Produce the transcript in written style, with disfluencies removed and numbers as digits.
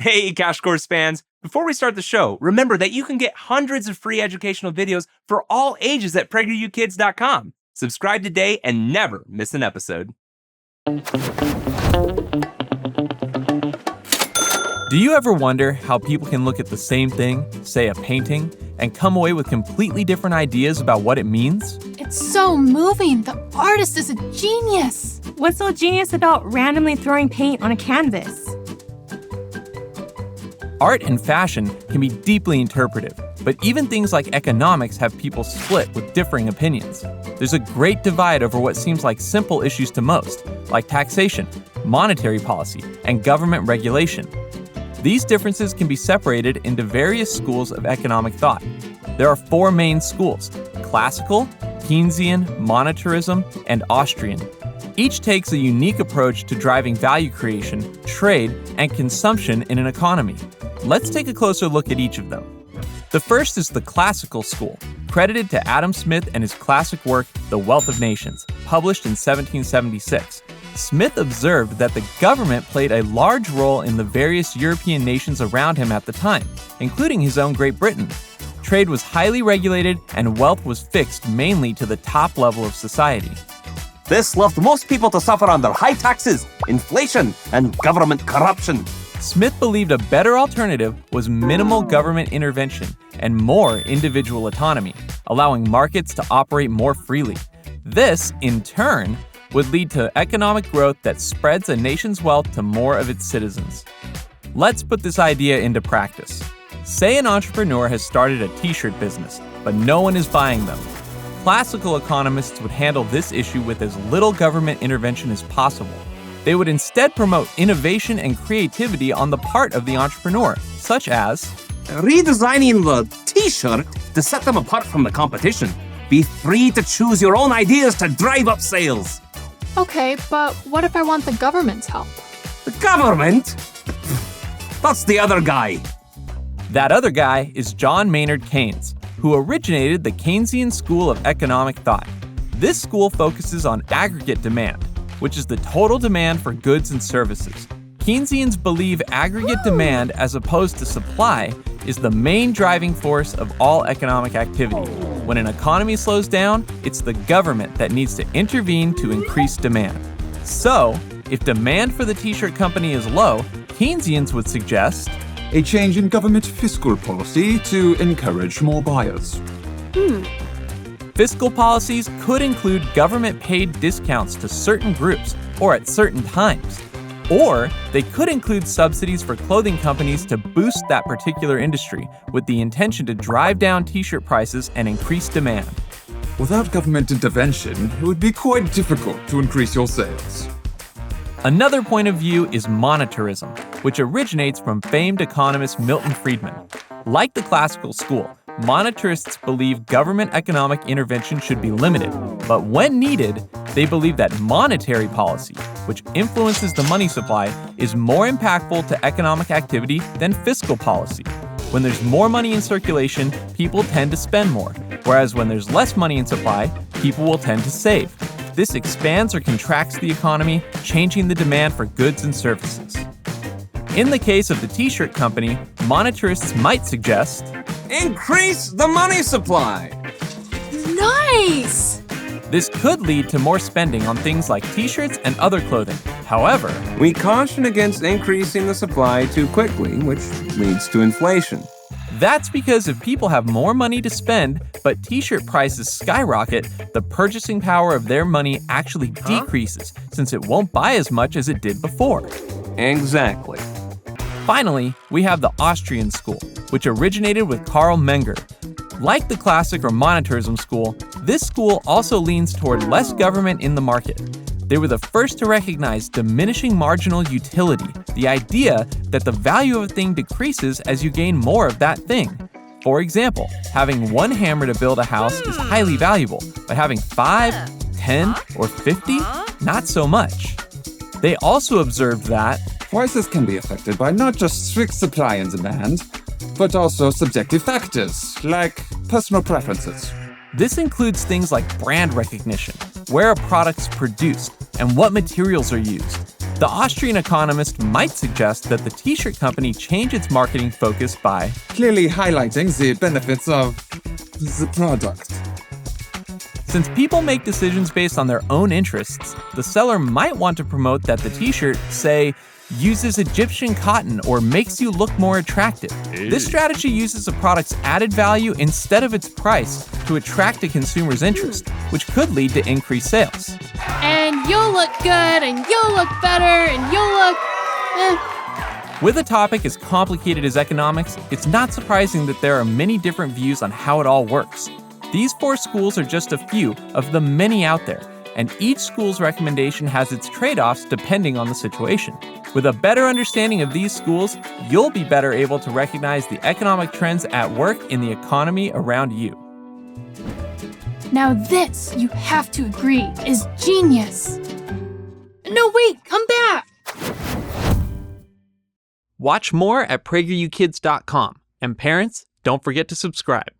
Hey, Cash Course fans! Before we start the show, remember that you can get hundreds of free educational videos for all ages at PragerUkids.com. Subscribe today and never miss an episode. Do you ever wonder how people can look at the same thing, say a painting, and come away with completely different ideas about what it means? It's so moving. The artist is a genius. What's so genius about randomly throwing paint on a canvas? Art and fashion can be deeply interpretive, but even things like economics have people split with differing opinions. There's a great divide over what seems like simple issues to most, like taxation, monetary policy, and government regulation. These differences can be separated into various schools of economic thought. There are four main schools: classical, Keynesian, monetarism, and Austrian. Each takes a unique approach to driving value creation, trade, and consumption in an economy. Let's take a closer look at each of them. The first is the classical school, credited to Adam Smith and his classic work, The Wealth of Nations, published in 1776. Smith observed that the government played a large role in the various European nations around him at the time, including his own Great Britain. Trade was highly regulated and wealth was fixed mainly to the top level of society. This left most people to suffer under high taxes, inflation, and government corruption. Smith believed a better alternative was minimal government intervention and more individual autonomy, allowing markets to operate more freely. This, in turn, would lead to economic growth that spreads a nation's wealth to more of its citizens. Let's put this idea into practice. Say an entrepreneur has started a t-shirt business, but no one is buying them. Classical economists would handle this issue with as little government intervention as possible. They would instead promote innovation and creativity on the part of the entrepreneur, such as redesigning the t-shirt to set them apart from the competition. Be free to choose your own ideas to drive up sales. Okay, but what if I want the government's help? The government? That's the other guy. That other guy is John Maynard Keynes, who originated the Keynesian School of economic thought. This school focuses on aggregate demand, which is the total demand for goods and services. Keynesians believe aggregate demand, as opposed to supply, is the main driving force of all economic activity. When an economy slows down, it's the government that needs to intervene to increase demand. So, if demand for the t-shirt company is low, Keynesians would suggest a change in government fiscal policy to encourage more buyers. Fiscal policies could include government-paid discounts to certain groups or at certain times. Or they could include subsidies for clothing companies to boost that particular industry with the intention to drive down t-shirt prices and increase demand. Without government intervention, it would be quite difficult to increase your sales. Another point of view is monetarism, which originates from famed economist Milton Friedman. Like the classical school, monetarists believe government economic intervention should be limited, but when needed, they believe that monetary policy, which influences the money supply, is more impactful to economic activity than fiscal policy. When there's more money in circulation, people tend to spend more, whereas when there's less money in supply, people will tend to save. This expands or contracts the economy, changing the demand for goods and services. In the case of the t-shirt company, monetarists might suggest increase the money supply. Nice! This could lead to more spending on things like t-shirts and other clothing. However, we caution against increasing the supply too quickly, which leads to inflation. That's because if people have more money to spend, but t-shirt prices skyrocket, the purchasing power of their money actually decreases, since it won't buy as much as it did before. Exactly. Finally, we have the Austrian School, which originated with Karl Menger. Like the classic or monetarism school, this school also leans toward less government in the market. They were the first to recognize diminishing marginal utility, the idea that the value of a thing decreases as you gain more of that thing. For example, having one hammer to build a house is highly valuable, but having 5, 10, or 50, not so much. They also observed that prices can be affected by not just strict supply and demand, but also subjective factors, like personal preferences. This includes things like brand recognition, where a product's produced, and what materials are used. The Austrian economist might suggest that the t-shirt company change its marketing focus by Clearly highlighting the benefits of the product. Since people make decisions based on their own interests, the seller might want to promote that the t-shirt, say, uses Egyptian cotton or makes you look more attractive. This strategy uses a product's added value instead of its price to attract a consumer's interest, which could lead to increased sales. And you'll look good, and you'll look better, and you'll look... With a topic as complicated as economics, it's not surprising that there are many different views on how it all works. These 4 schools are just a few of the many out there, and each school's recommendation has its trade-offs depending on the situation. With a better understanding of these schools, you'll be better able to recognize the economic trends at work in the economy around you. Now this, you have to agree, is genius. No, wait, come back. Watch more at PragerUkids.com. And parents, don't forget to subscribe.